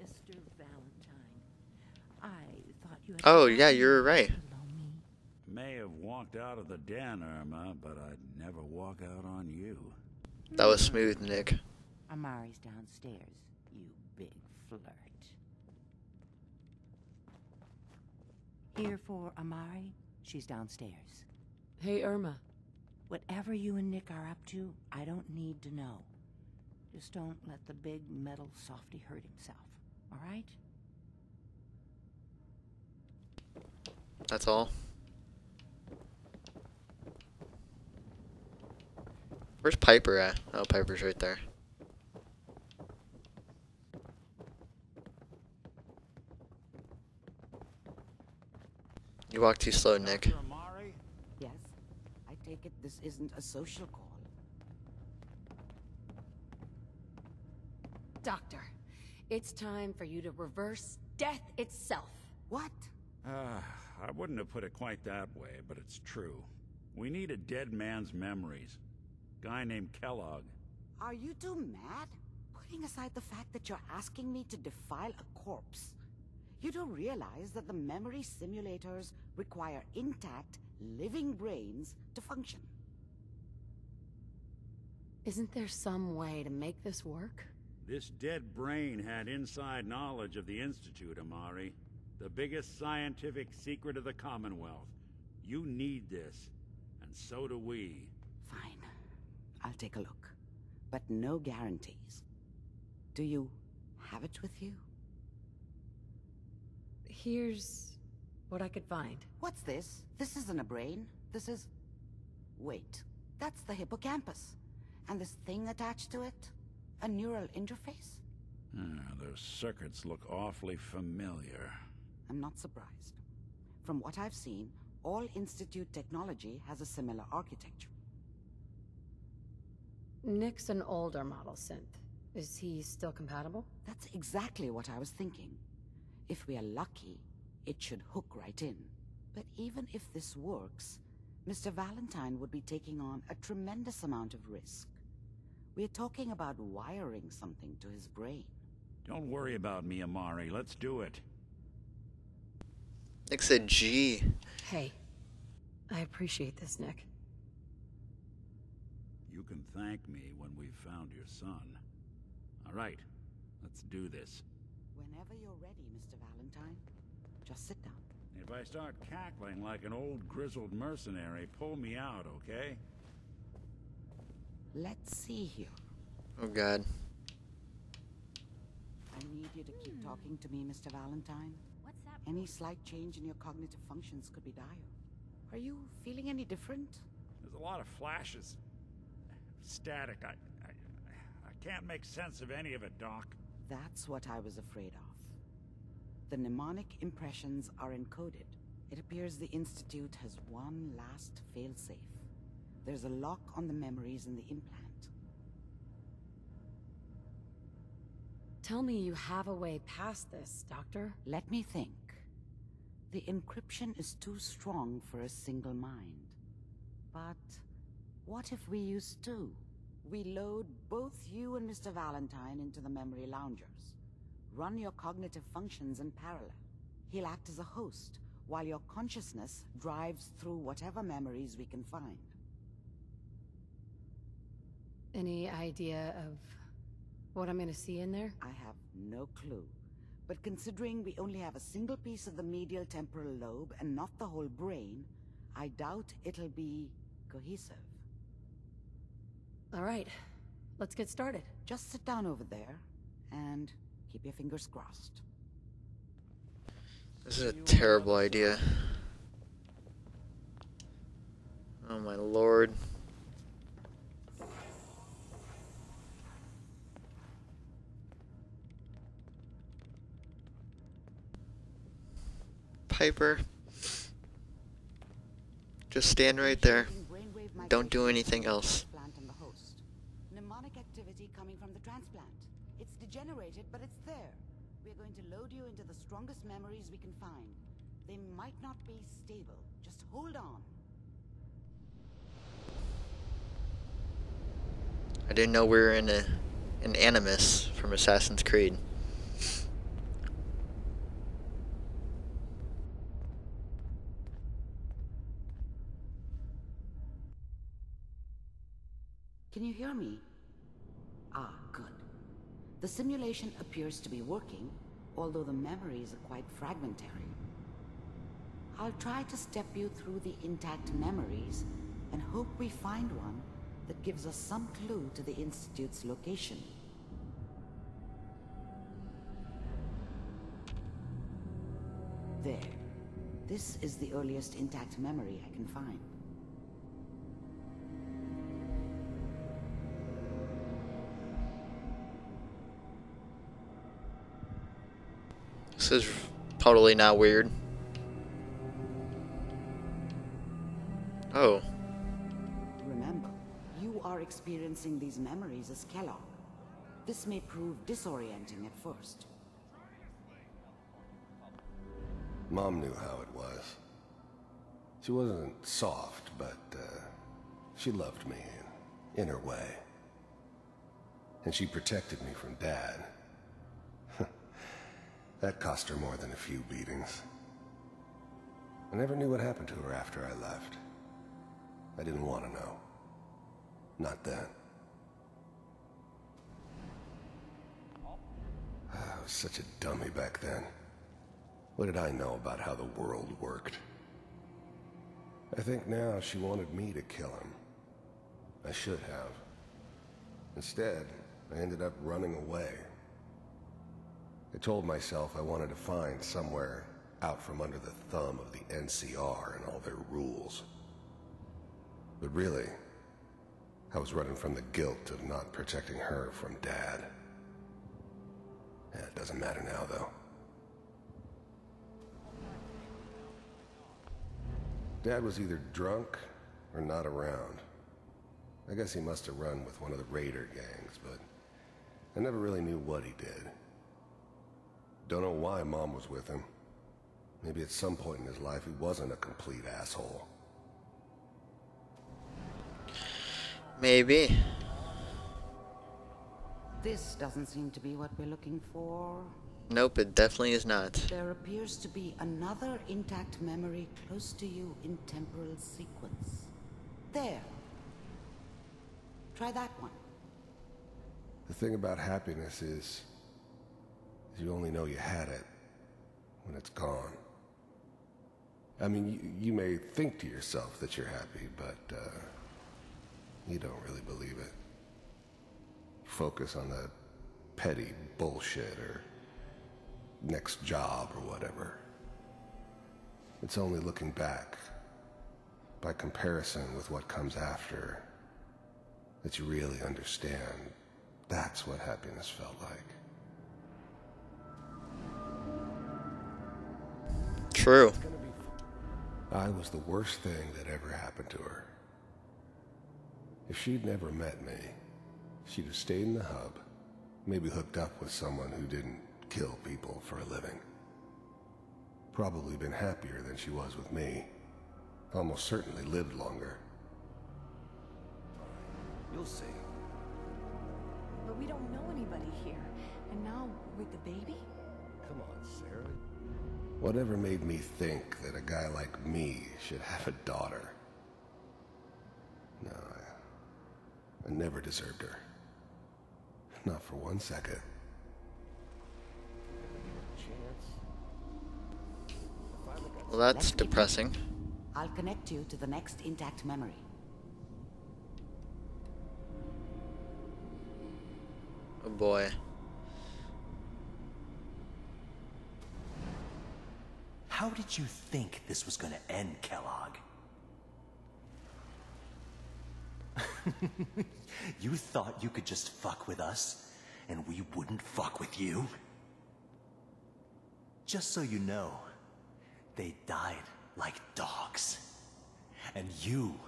Mr. Valentine, I thought you had Oh, yeah, you're right. below me. May have walked out of the den, Irma, but I'd never walk out on you. That was smooth, Nick. Amari's downstairs, you big flirt. Here for Amari, she's downstairs. Hey, Irma. Whatever you and Nick are up to, I don't need to know. Just don't let the big metal softy hurt himself, all right? That's all. Where's Piper at? Oh, Piper's right there. You walk too slow, Nick. Dr. Amari? Yes? I take it this isn't a social call. Doctor, it's time for you to reverse death itself. What? I wouldn't have put it quite that way, but it's true. We need a dead man's memories. Guy named Kellogg. Are you two mad? Putting aside the fact that you're asking me to defile a corpse, you do realize that the memory simulators require intact, living brains to function. Isn't there some way to make this work? This dead brain had inside knowledge of the Institute, Amari. The biggest scientific secret of the Commonwealth. You need this, and so do we. Fine. I'll take a look. But no guarantees. Do you have it with you? Here's what I could find. What's this? This isn't a brain. This is... Wait. That's the hippocampus. And this thing attached to it? A neural interface? Those circuits look awfully familiar. I'm not surprised. From what I've seen, all Institute technology has a similar architecture. Nick's an older model synth. Is he still compatible? That's exactly what I was thinking. If we are lucky, it should hook right in. But even if this works, Mr. Valentine would be taking on a tremendous amount of risk. We're talking about wiring something to his brain. Don't worry about me, Amari. Let's do it. Nick said G. Hey, I appreciate this, Nick. You can thank me when we've found your son. All right, let's do this. Whenever you're ready, Mr. Valentine, just sit down. If I start cackling like an old grizzled mercenary, pull me out, okay? Let's see here. Oh, God. I need you to keep talking to me, Mr. Valentine. What's that? Any slight change in your cognitive functions could be dire. Are you feeling any different? There's a lot of flashes. Static. I can't make sense of any of it, Doc. That's what I was afraid of. The mnemonic impressions are encoded. It appears the Institute has one last failsafe. There's a lock on the memories in the implant. Tell me you have a way past this, Doctor. Let me think. The encryption is too strong for a single mind. But what if we use two? We load both you and Mr. Valentine into the memory loungers. Run your cognitive functions in parallel. He'll act as a host, while your consciousness drives through whatever memories we can find. Any idea of what I'm gonna see in there? I have no clue. But considering we only have a single piece of the medial temporal lobe and not the whole brain, I doubt it'll be cohesive. All right, let's get started. Just sit down over there and keep your fingers crossed. This is a terrible idea. Oh, my lord. Piper. Just stand right there. Don't do anything else. Mnemonic activity coming from the transplant. It's degenerated, but it's there. We're going to load you into the strongest memories we can find. They might not be stable. Just hold on. I didn't know we were in an Animus from Assassin's Creed. Can you hear me? Ah, good. The simulation appears to be working, although the memories are quite fragmentary. I'll try to step you through the intact memories and hope we find one that gives us some clue to the Institute's location. There. This is the earliest intact memory I can find. This is totally not weird. Oh. Remember, you are experiencing these memories as Kellogg. This may prove disorienting at first. Mom knew how it was. She wasn't soft, but she loved me in her way. And she protected me from Dad. That cost her more than a few beatings. I never knew what happened to her after I left. I didn't want to know. Not then. I was such a dummy back then. What did I know about how the world worked? I think now she wanted me to kill him. I should have. Instead, I ended up running away. I told myself I wanted to find somewhere out from under the thumb of the NCR and all their rules. But really, I was running from the guilt of not protecting her from Dad. It doesn't matter now, though. Dad was either drunk or not around. I guess he must have run with one of the raider gangs, but I never really knew what he did. Don't know why Mom was with him. Maybe at some point in his life he wasn't a complete asshole. Maybe. This doesn't seem to be what we're looking for. Nope, it definitely is not. There appears to be another intact memory close to you in temporal sequence. There. Try that one. The thing about happiness is you only know you had it when it's gone. I mean, you may think to yourself that you're happy, but you don't really believe it. Focus on that petty bullshit or next job or whatever. It's only looking back, by comparison with what comes after, that you really understand that's what happiness felt like. True. I was the worst thing that ever happened to her. If she'd never met me, she'd have stayed in the hub, maybe hooked up with someone who didn't kill people for a living. Probably been happier than she was with me. Almost certainly lived longer. You'll see. But we don't know anybody here. And now, with the baby? Come on, Sarah. Whatever made me think that a guy like me should have a daughter? No, I never deserved her. Not for 1 second. Well, that's Let's keep depressing. going. I'll connect you to the next intact memory. Oh boy. How did you think this was gonna end, Kellogg? You thought you could just fuck with us, and we wouldn't fuck with you? Just so you know, they died like dogs. And you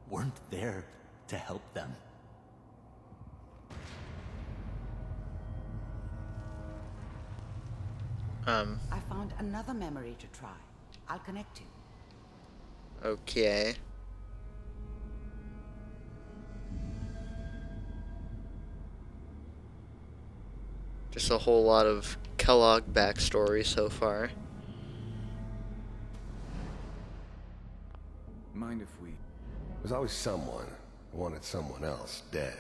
weren't there to help them. I found another memory to try. I'll connect you. Okay. Just a whole lot of Kellogg backstory so far. Mind if we... There's always someone, I wanted someone else dead.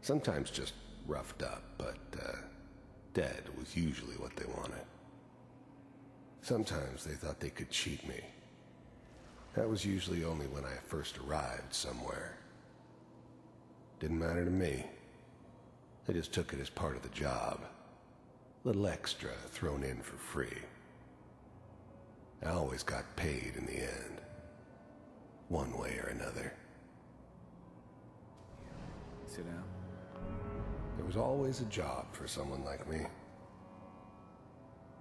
Sometimes just roughed up, but dead was usually what they wanted. Sometimes they thought they could cheat me. That was usually only when I first arrived somewhere. Didn't matter to me. I just took it as part of the job. A little extra thrown in for free. I always got paid in the end. One way or another. Sit down. There was always a job for someone like me.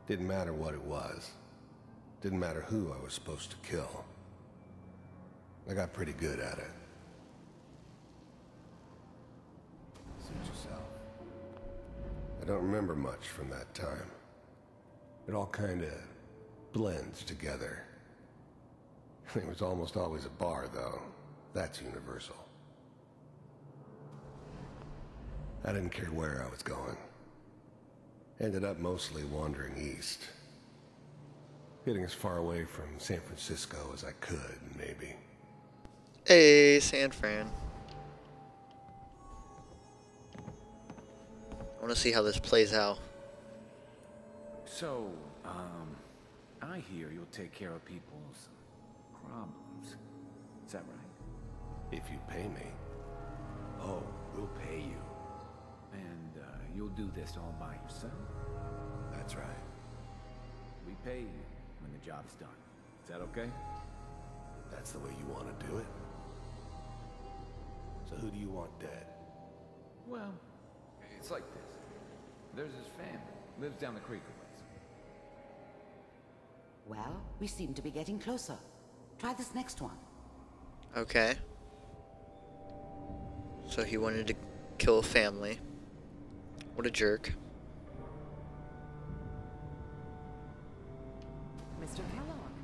Didn't matter what it was. Didn't matter who I was supposed to kill. I got pretty good at it. Suit yourself. I don't remember much from that time. It all kinda blends together. There was almost always a bar, though. That's universal. I didn't care where I was going. Ended up mostly wandering east. Getting as far away from San Francisco as I could, maybe. Hey, San Fran. I want to see how this plays out. So, I hear you'll take care of people's problems. Is that right? If you pay me. Oh, we'll pay you. And, you'll do this all by yourself? That's right. We pay you when the job's done. Is that okay? That's the way you want to do it. So who do you want dead? Well, it's like this. There's his family. Lives down the creek a ways. Well, we seem to be getting closer. Try this next one. Okay. So he wanted to kill a family. What a jerk. Mr. Kellogg,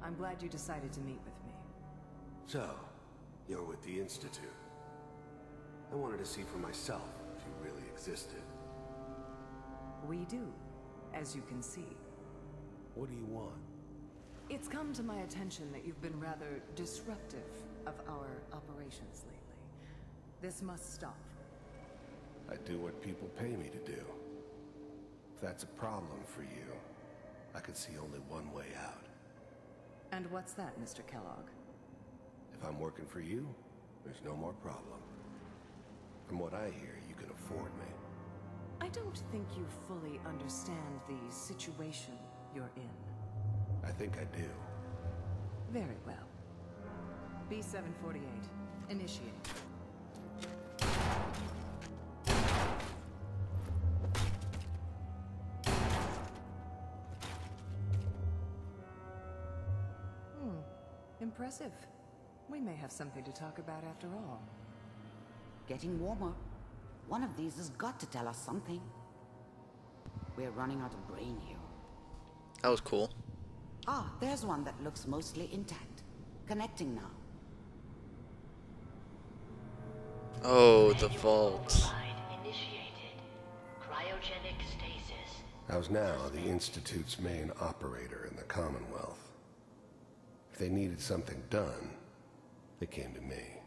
I'm glad you decided to meet with me. So, you're with the Institute. I wanted to see for myself if you really existed. We do, as you can see. What do you want? It's come to my attention that you've been rather disruptive of our operations lately. This must stop. I do what people pay me to do. If that's a problem for you, I could see only one way out. And what's that, Mr. Kellogg? If I'm working for you, there's no more problem. From what I hear, you can afford me. I don't think you fully understand the situation you're in. I think I do. Very well. B-748, initiate. Impressive. We may have something to talk about after all. Getting warmer. One of these has got to tell us something. We're running out of brain here. That was cool. Ah, there's one that looks mostly intact. Connecting now. Oh, the vault. Initiated. Cryogenic stasis. I was now the Institute's main operator in the Commonwealth. If they needed something done, they came to me.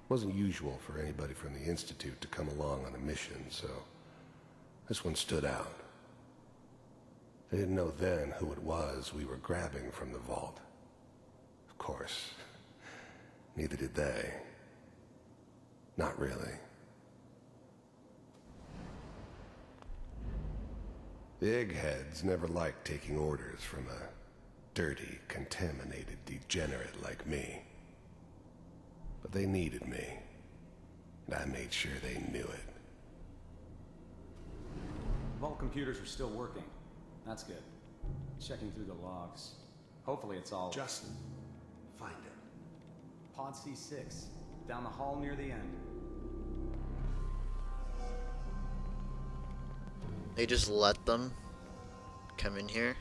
Wasn't usual for anybody from the Institute to come along on a mission, so this one stood out. They didn't know then who it was we were grabbing from the vault. Of course, neither did they. Not really. The eggheads never liked taking orders from a dirty, contaminated degenerate like me. But they needed me, and I made sure they knew it. Vault computers are still working. That's good. Checking through the logs. Hopefully it's all... Justin, find it. Pod C6, down the hall near the end. They just let them come in here.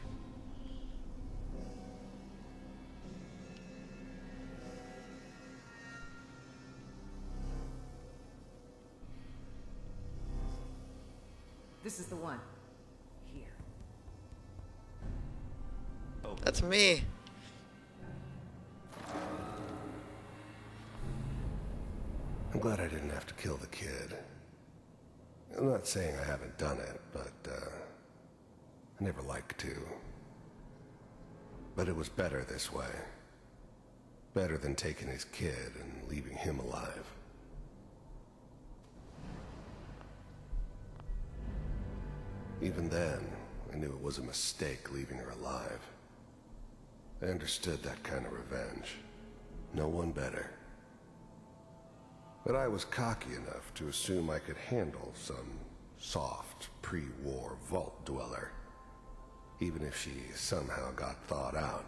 This is the one. Here. That's me. I'm glad I didn't have to kill the kid. I'm not saying I haven't done it, but, I never liked to. But it was better this way. Better than taking his kid and leaving him alive. Even then, I knew it was a mistake leaving her alive. I understood that kind of revenge. No one better. But I was cocky enough to assume I could handle some soft, pre-war vault dweller, even if she somehow got thawed out.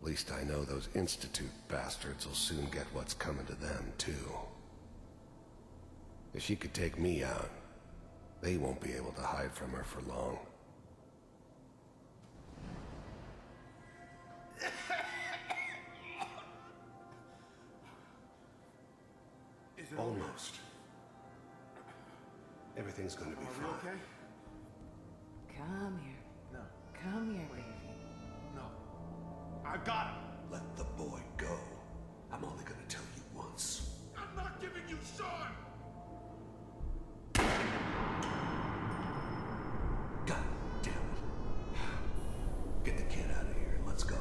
At least I know those Institute bastards will soon get what's coming to them, too. If she could take me out, they won't be able to hide from her for long. Almost. Everything's going to be fine. Okay? Come here. No. Come here, baby. No. I got him. Let the boy go. I'm only going to tell you once. I'm not giving you Sean! God damn it. Get the kid out of here and let's go.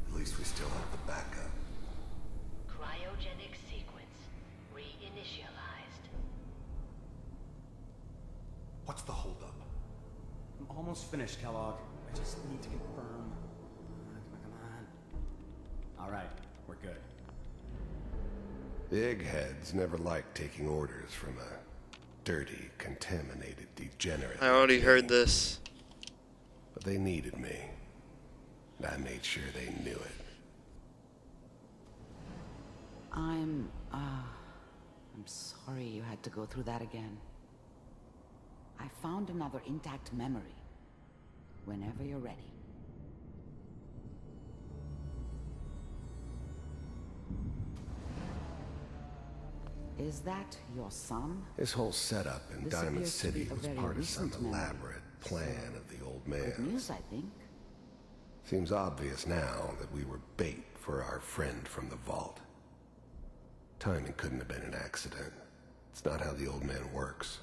At least we still have the backup. Cryogenic sequence reinitialized. What's the holdup? I'm almost finished, Kellogg. I just need to confirm. Come on. All right, we're good. The eggheads never liked taking orders from a dirty, contaminated degenerate. I already heard this. But they needed me. And I made sure they knew it. I'm sorry you had to go through that again. I found another intact memory. Whenever you're ready. Is that your son? His whole setup in This Diamond appears to be City a was very part of some recent memory. elaborate plan of the old Good man. news, I think. Seems obvious now that we were bait for our friend from the vault. Timing couldn't have been an accident. It's not how the old man works.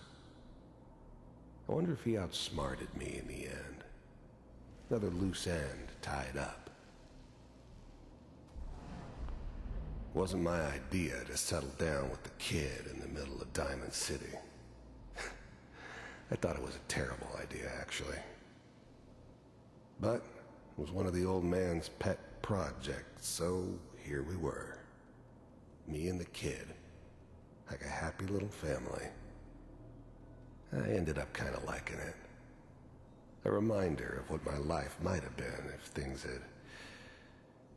I wonder if he outsmarted me in the end. Another loose end tied up. Wasn't my idea to settle down with the kid in the middle of Diamond City. I thought it was a terrible idea, actually. But it was one of the old man's pet projects, so here we were. Me and the kid, like a happy little family. I ended up kind of liking it. A reminder of what my life might have been if things had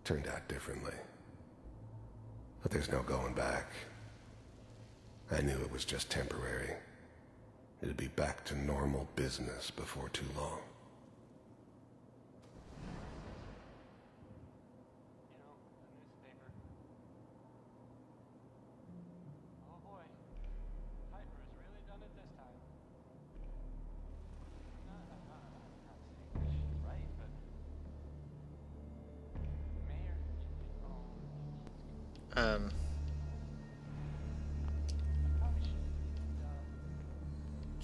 turned out differently. But there's no going back. I knew it was just temporary. It'd be back to normal business before too long.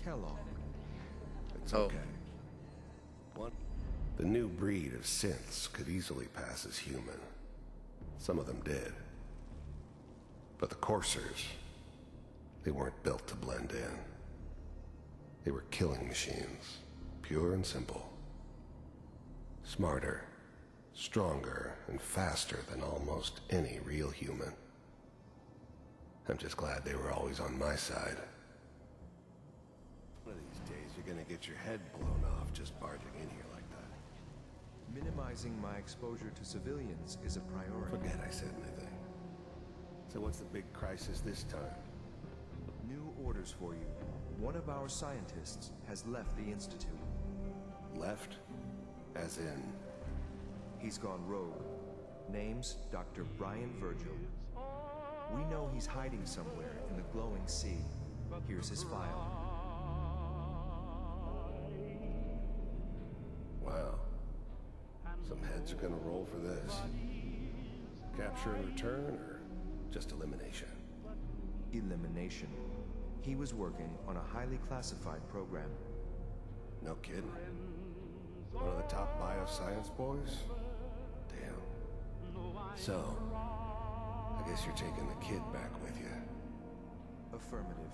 Kellogg. It's okay. What? The new breed of synths could easily pass as human. Some of them did. But the coursers, they weren't built to blend in. They were killing machines, pure and simple. Smarter, stronger, and faster than almost any real human. I'm just glad they were always on my side. One of these days, you're gonna get your head blown off just barging in here like that. Minimizing my exposure to civilians is a priority. Forget I said anything. So what's the big crisis this time? New orders for you. One of our scientists has left the Institute. Left? As in? He's gone rogue. Name's Dr. Brian Virgil. We know he's hiding somewhere in the glowing sea. Here's his file. Wow. Some heads are gonna roll for this. Capture and return, or just elimination? Elimination. He was working on a highly classified program. No kidding. One of the top bioscience boys? Damn. So, I guess you're taking the kid back with you. Affirmative.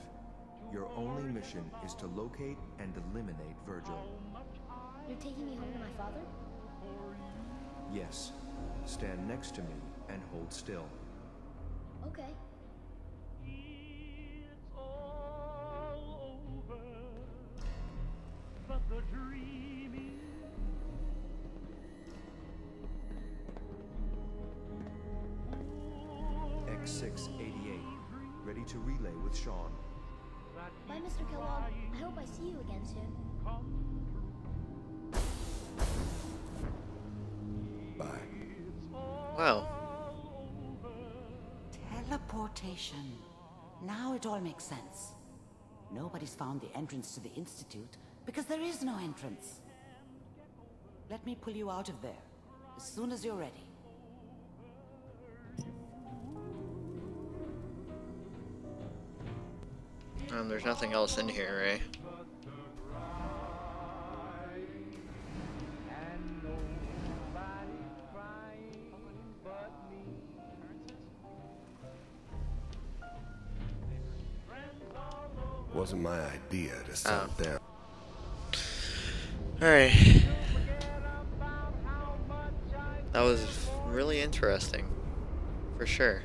Your only mission is to locate and eliminate Virgil. You're taking me home to my father? Yes. Stand next to me and hold still. Okay. X688. Ready to relay with Sean. Bye, Mr. Kellogg. I hope I see you again soon. Bye. Wow. Teleportation. Now it all makes sense. Nobody's found the entrance to the Institute because there is no entrance. Let me pull you out of there as soon as you're ready. There's nothing else in here, right? Wasn't my idea to settle down. Alright. That was really interesting. For sure.